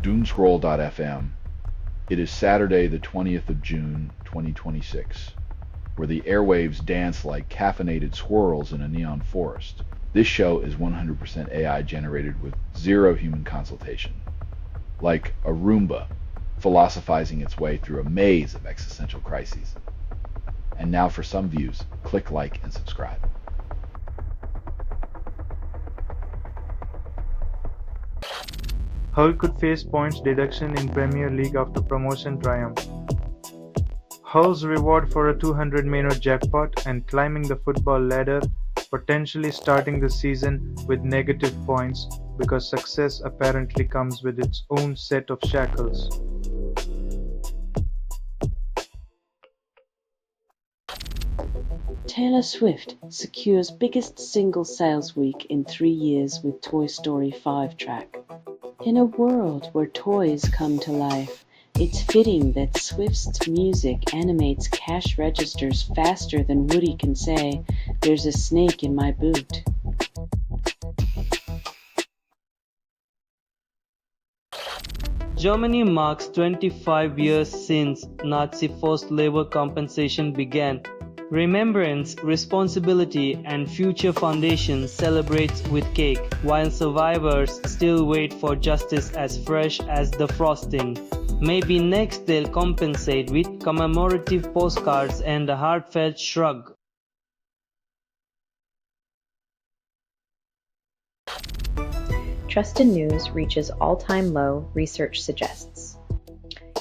Doomscroll.fm. It is Saturday the 20th of June, 2026, where the airwaves dance like caffeinated squirrels in a neon forest. This show is 100% AI generated with zero human consultation. Like a Roomba, philosophizing its way through a maze of existential crises. And now for some views, click like and subscribe. Hull could face points deduction in Premier League after promotion triumph. Hull's reward for a 200 jackpot and climbing the football ladder, potentially starting the season with negative points because success apparently comes with its own set of shackles. Taylor Swift secures biggest single sales week in 3 years with Toy Story 5 track. In a world where toys come to life, it's fitting that Swift's music animates cash registers faster than Woody can say, "There's a snake in my boot." Germany marks 25 years since Nazi forced labor compensation began. Remembrance, Responsibility and Future Foundation celebrates with cake, while survivors still wait for justice as fresh as the frosting. Maybe next they'll compensate with commemorative postcards and a heartfelt shrug. Trust in news reaches all-time low, research suggests.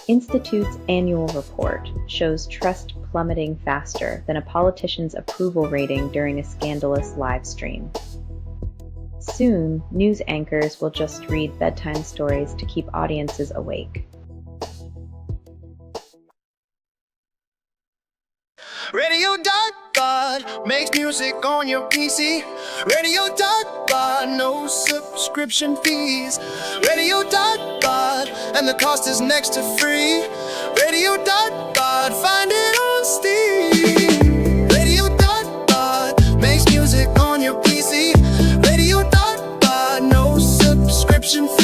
Institute's annual report shows trust plummeting faster than a politician's approval rating during a scandalous live stream. Soon, news anchors will just read bedtime stories to keep audiences awake. Radio.God makes music on your PC. Radio.God, no subscription fees. Radio.God, and the cost is next to free. Radio.God, find it on Steam. Radio.God makes music on your PC. Radio.God, no subscription fees.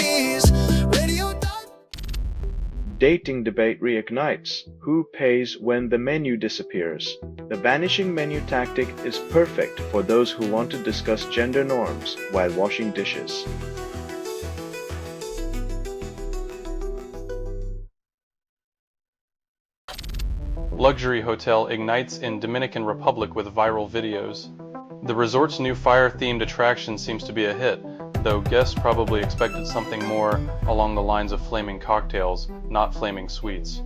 Dating debate reignites. Who pays when the menu disappears? The vanishing menu tactic is perfect for those who want to discuss gender norms while washing dishes. Luxury hotel ignites in Dominican Republic with viral videos. The resort's new fire-themed attraction seems to be a hit, though guests probably expected something more along the lines of flaming cocktails, not flaming sweets.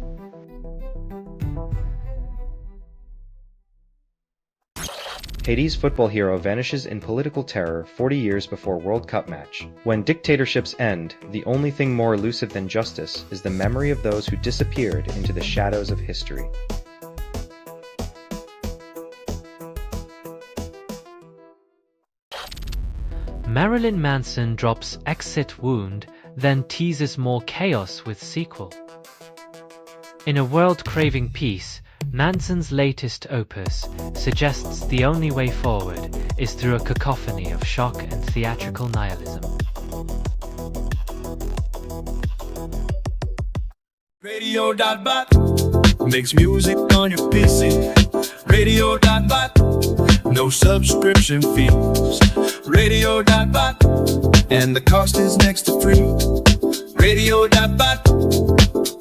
Haiti's football hero vanishes in political terror 40 years before World Cup match. When dictatorships end, the only thing more elusive than justice is the memory of those who disappeared into the shadows of history. Marilyn Manson drops exit wound, then teases more chaos with sequel. In a world craving peace, Manson's latest opus suggests the only way forward is through a cacophony of shock and theatrical nihilism. Radio.bot makes music on your PC. Radio.bot, no subscription fees. Radio.bot, and the cost is next to free. Radio.bot,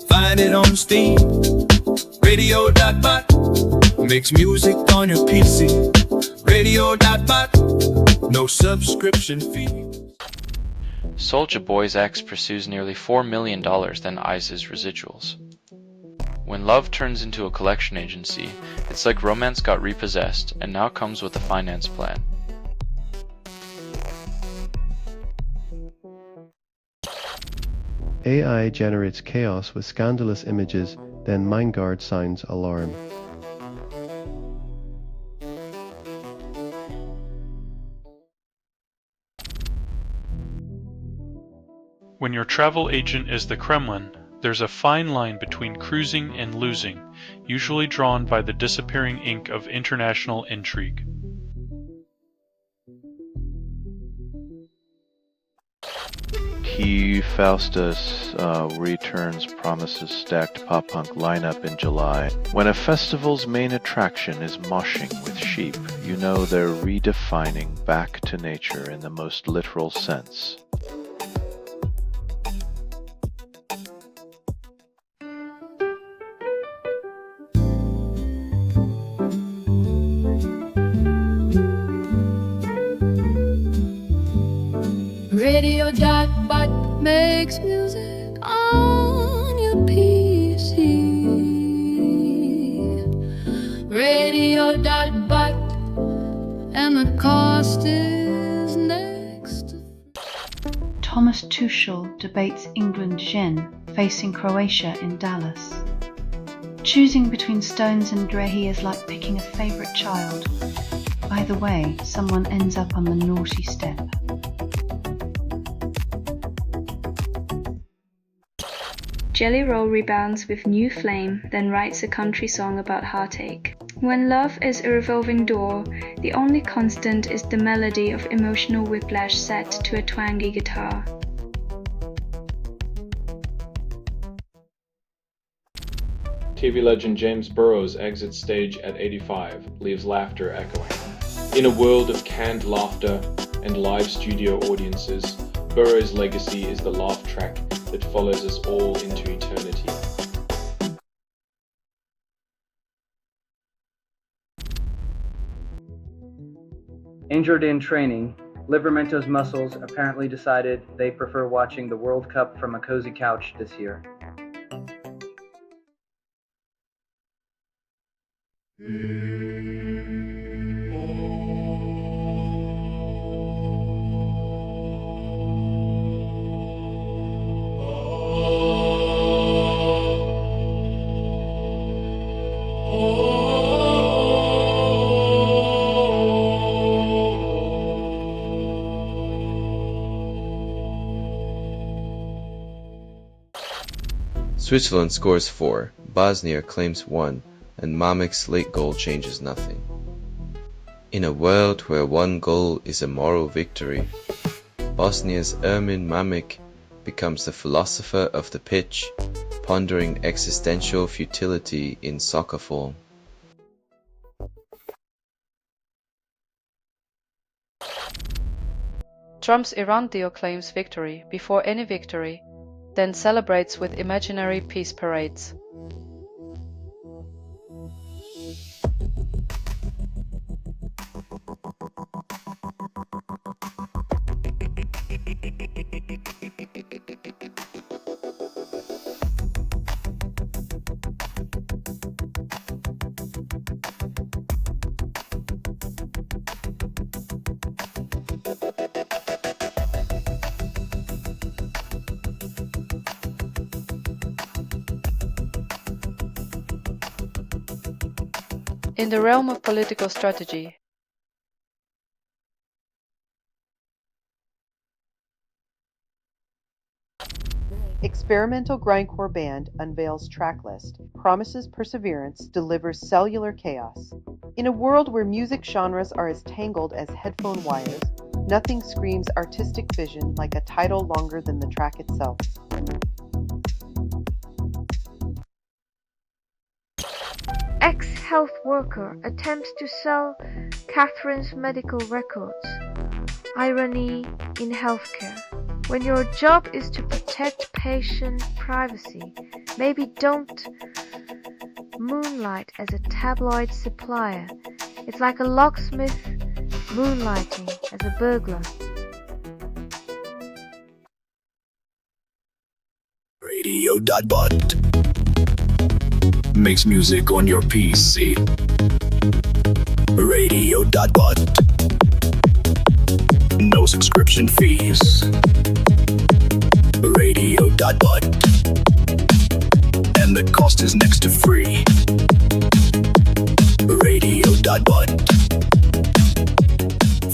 find it on Steam. Radio.bot makes music on your PC. Radio.bot, no subscription fee. Soulja Boy's ex pursues nearly $4 million then eyes his residuals. When love turns into a collection agency, it's like romance got repossessed and now comes with a finance plan. AI generates chaos with scandalous images, then MineGuard sounds alarm. When your travel agent is the Kremlin, there's a fine line between cruising and losing, usually drawn by the disappearing ink of international intrigue. He Faustus returns Promise's stacked pop-punk lineup in July. When a festival's main attraction is moshing with sheep, you know they're redefining back to nature in the most literal sense. Radio.bot makes music on your PC. Radio.bot, and the cost is next. Thomas Tuchel debates England Gen facing Croatia in Dallas. Choosing between Stones and Drehi is like picking a favourite child. Either way, someone ends up on the naughty step. Jelly Roll rebounds with new flame, then writes a country song about heartache. When love is a revolving door, the only constant is the melody of emotional whiplash set to a twangy guitar. TV legend James Burrows exits stage at 85, leaves laughter echoing. In a world of canned laughter and live studio audiences, Burrows' legacy is the laugh track that follows us all into eternity. Injured in training, Livermento's muscles apparently decided they prefer watching the World Cup from a cozy couch this year. Switzerland scores 4, Bosnia claims 1, and Mamek's late goal changes nothing. In a world where one goal is a moral victory, Bosnia's Ermin Mamek becomes the philosopher of the pitch, pondering existential futility in soccer form. Trump's Iran deal claims victory before any victory, then celebrates with imaginary peace parades. In the realm of political strategy, Experimental grindcore band unveils tracklist, promises perseverance, delivers cellular chaos. In a world where music genres are as tangled as headphone wires, nothing screams artistic vision like a title longer than the track itself. Ex-health worker attempts to sell Catherine's medical records. Irony in healthcare. When your job is to protect patient privacy, maybe don't moonlight as a tabloid supplier. It's like a locksmith moonlighting as a burglar. Radio.bot makes music on your PC. Radio.bot. No subscription fees. Radio.bot. And the cost is next to free. Radio.bot.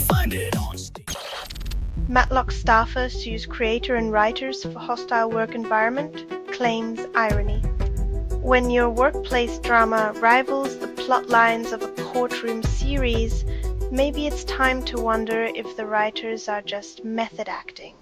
Find it on Steam. Matlock staffer sues creator and writers for hostile work environment, claims irony. When your workplace drama rivals the plot lines of a courtroom series, maybe it's time to wonder if the writers are just method acting.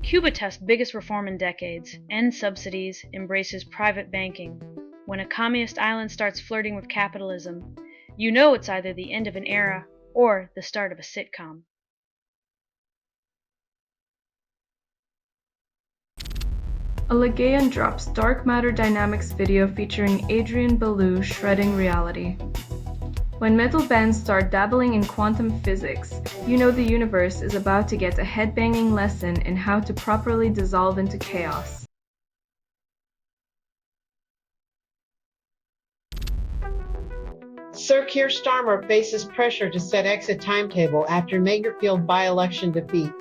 Cuba tests biggest reform in decades, ends subsidies, embraces private banking. When a communist island starts flirting with capitalism, you know it's either the end of an era or the start of a sitcom. Allegayon drops Dark Matter Dynamics video featuring Adrian Belew shredding reality. When metal bands start dabbling in quantum physics, you know the universe is about to get a headbanging lesson in how to properly dissolve into chaos. Sir Keir Starmer faces pressure to set exit timetable after Magerfield by-election defeat.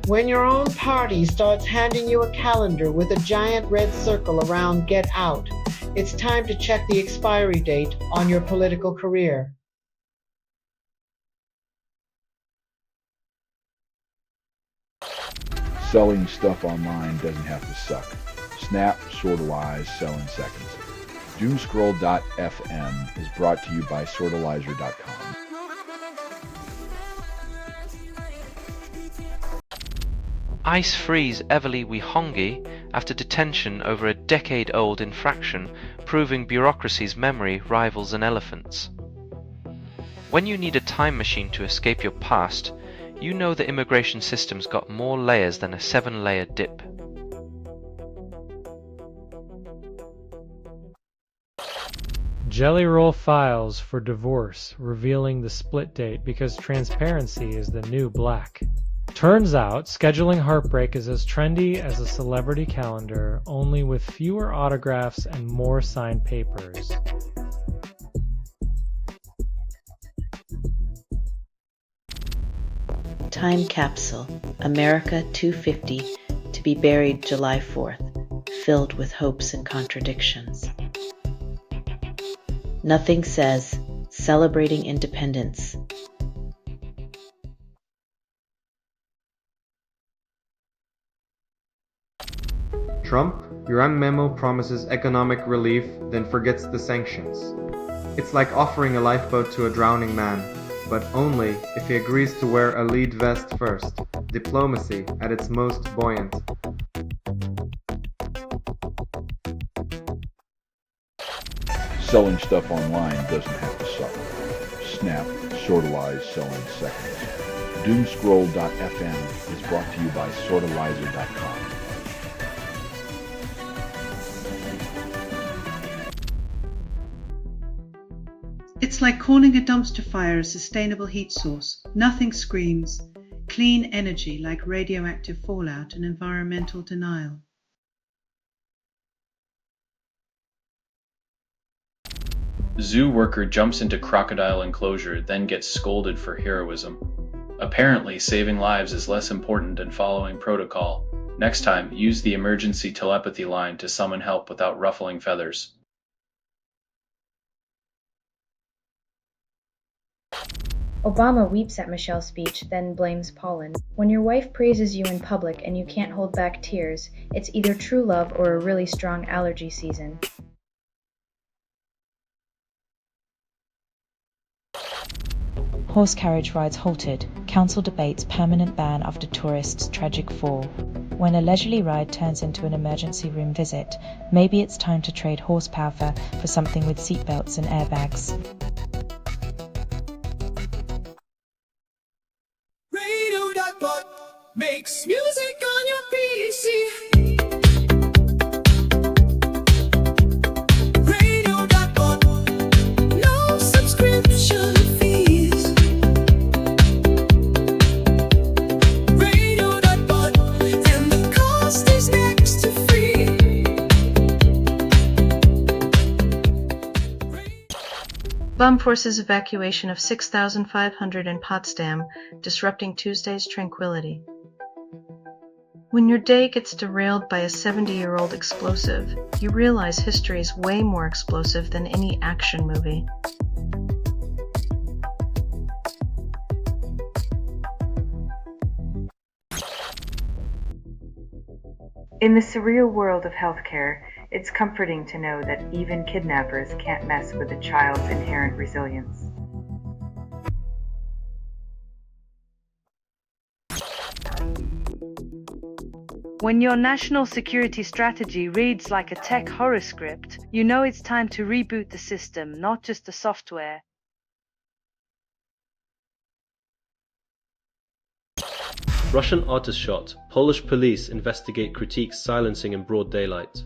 When your own party starts handing you a calendar with a giant red circle around Get Out, it's time to check the expiry date on your political career. Selling stuff online doesn't have to suck. Snap, Sortalize, sell in seconds. Doomscroll.fm is brought to you by Sortalizer.com. ICE frees Everly Wihongi after detention over a decade-old infraction proving bureaucracy's memory rivals an elephant's. When you need a time machine to escape your past, you know the immigration system's got more layers than a 7-layer dip. Jelly Roll files for divorce, revealing the split date because transparency is the new black. Turns out, scheduling heartbreak is as trendy as a celebrity calendar, only with fewer autographs and more signed papers. Time capsule, America 250, to be buried July 4th, filled with hopes and contradictions. Nothing says, celebrating independence. Trump, your memo promises economic relief, then forgets the sanctions. It's like offering a lifeboat to a drowning man, but only if he agrees to wear a lead vest first. Diplomacy at its most buoyant. Selling stuff online doesn't have to suck. Snap, Sortalize, sell in seconds. Doomscroll.fm is brought to you by Sortalizer.com. It's like calling a dumpster fire a sustainable heat source. Nothing screams clean energy like radioactive fallout and environmental denial. Zoo worker jumps into crocodile enclosure, then gets scolded for heroism. Apparently, saving lives is less important than following protocol. Next time, use the emergency telepathy line to summon help without ruffling feathers. Obama weeps at Michelle's speech, then blames pollen. When your wife praises you in public and you can't hold back tears, it's either true love or a really strong allergy season. Horse carriage rides halted. Council debates permanent ban after tourist's tragic fall. When a leisurely ride turns into an emergency room visit, maybe it's time to trade horsepower for something with seatbelts and airbags. Radio.bot makes music on your PC. Radio.bot, no subscription fees. Radio.bot, and the cost is next to free. Bomb forces evacuation of 6,500 in Potsdam, disrupting Tuesday's tranquility. When your day gets derailed by a 70-year-old explosive, you realize history is way more explosive than any action movie. In the surreal world of healthcare, it's comforting to know that even kidnappers can't mess with a child's inherent resilience. When your national security strategy reads like a tech horror script, you know it's time to reboot the system, not just the software. Russian artist shot. Polish police investigate critiques silencing in broad daylight.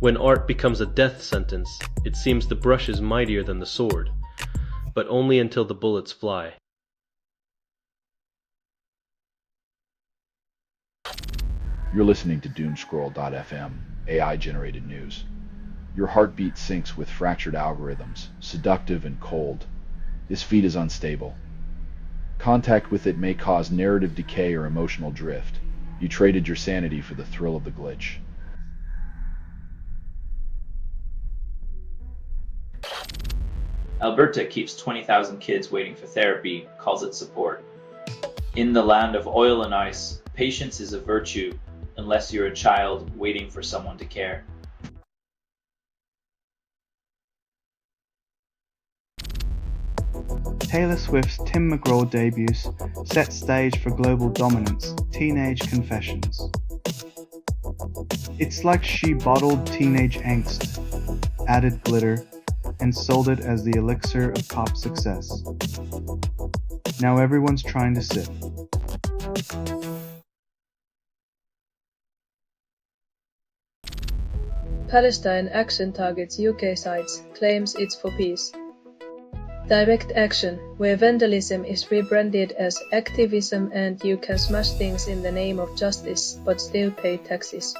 When art becomes a death sentence, it seems the brush is mightier than the sword, but only until the bullets fly. You're listening to Doomscroll.fm, AI-generated news. Your heartbeat syncs with fractured algorithms, seductive and cold. This feed is unstable. Contact with it may cause narrative decay or emotional drift. You traded your sanity for the thrill of the glitch. Alberta keeps 20,000 kids waiting for therapy, calls it support. In the land of oil and ice, patience is a virtue unless you're a child waiting for someone to care. Taylor Swift's Tim McGraw debuts set stage for global dominance, Teenage Confessions. It's like she bottled teenage angst, added glitter, and sold it as the elixir of pop success. Now everyone's trying to sip. Palestine Action targets UK sites, claims it's for peace. Direct Action, where vandalism is rebranded as activism and you can smash things in the name of justice but still pay taxes.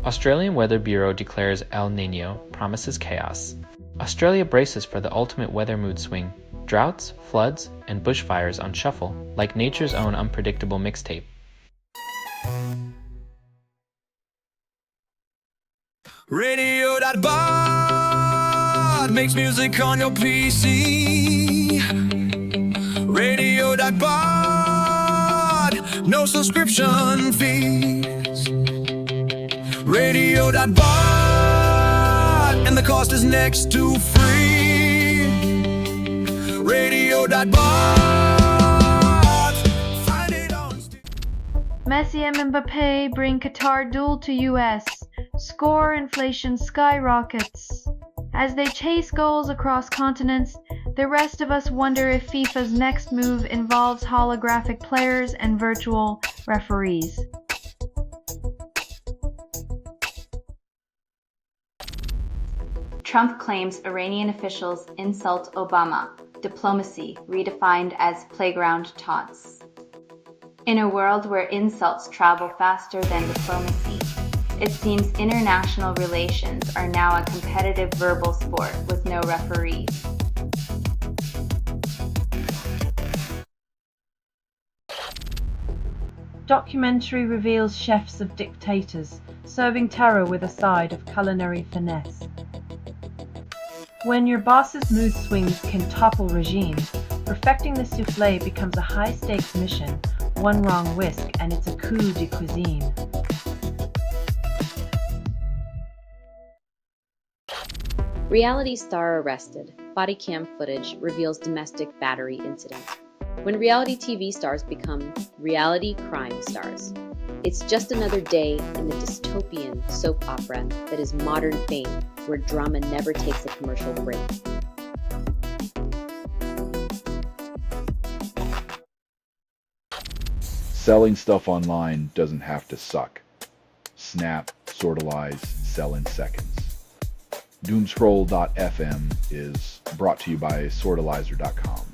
Australian Weather Bureau declares El Niño, promises chaos. Australia braces for the ultimate weather mood swing. Droughts, floods, and bushfires on shuffle, like nature's own unpredictable mixtape. Radio.bot makes music on your PC. Radio.bot, no subscription fees. Radio.bot, and the cost is next to free. Radio.bot, find it on Steam. Messi and Mbappe bring Qatar duel to US. Score inflation skyrockets. As they chase goals across continents, the rest of us wonder if FIFA's next move involves holographic players and virtual referees. Trump claims Iranian officials insult Obama. Diplomacy redefined as playground taunts. In a world where insults travel faster than diplomacy, it seems international relations are now a competitive verbal sport with no referees. Documentary reveals chefs of dictators, serving terror with a side of culinary finesse. When your boss's mood swings can topple regimes, perfecting the souffle becomes a high-stakes mission. One wrong whisk and it's a coup de cuisine. Reality star arrested. Body cam footage reveals domestic battery incident. When reality TV stars become reality crime stars, it's just another day in the dystopian soap opera that is modern fame, where drama never takes a commercial break. Selling stuff online doesn't have to suck. Snap, sortalize, sell in seconds. Doomscroll.fm is brought to you by sortalizer.com.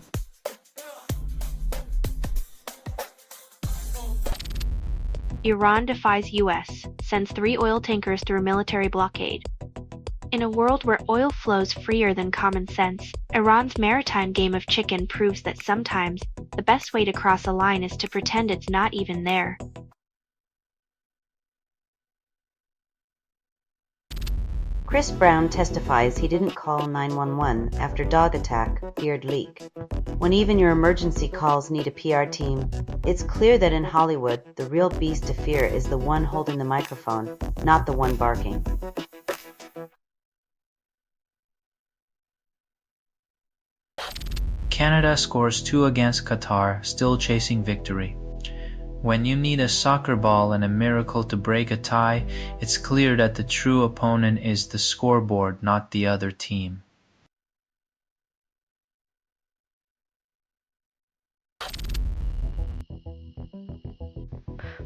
Iran defies US, sends 3 oil tankers through military blockade. In a world where oil flows freer than common sense, Iran's maritime game of chicken proves that sometimes the best way to cross a line is to pretend it's not even there. Chris Brown testifies he didn't call 911 after dog attack feared leak. When even your emergency calls need a PR team, it's clear that in Hollywood, the real beast to fear is the one holding the microphone, not the one barking. Canada scores 2 against Qatar, still chasing victory. When you need a soccer ball and a miracle to break a tie, it's clear that the true opponent is the scoreboard, not the other team.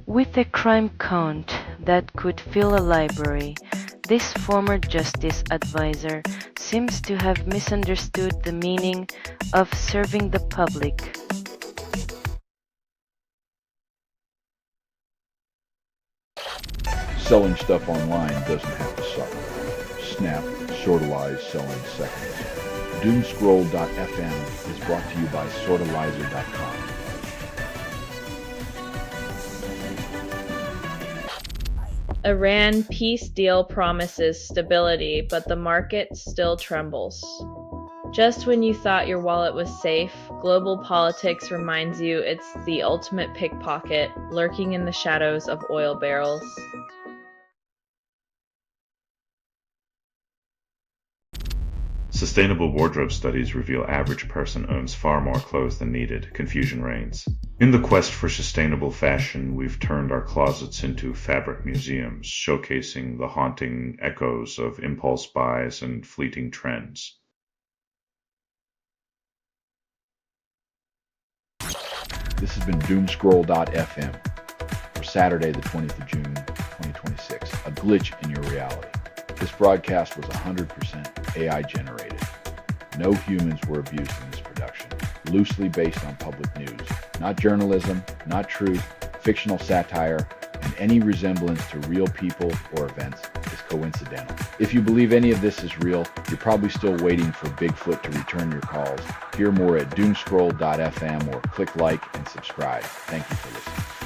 With a crime count that could fill a library, this former justice advisor seems to have misunderstood the meaning of serving the public. Selling stuff online doesn't have to suck. Snap, Sortalize selling seconds. Doomscroll.fm is brought to you by Sortalizer.com. Iran peace deal promises stability, but the market still trembles. Just when you thought your wallet was safe, global politics reminds you it's the ultimate pickpocket, lurking in the shadows of oil barrels. Sustainable wardrobe studies reveal average person owns far more clothes than needed. Confusion reigns. In the quest for sustainable fashion, we've turned our closets into fabric museums, showcasing the haunting echoes of impulse buys and fleeting trends. This has been Doomscroll.fm for Saturday, the 20th of June, 2026. A glitch in your reality. This broadcast was 100% AI generated. No humans were abused in this production. Loosely based on public news. Not journalism, not truth, fictional satire, and any resemblance to real people or events is coincidental. If you believe any of this is real, you're probably still waiting for Bigfoot to return your calls. Hear more at doomscroll.fm or click like and subscribe. Thank you for listening.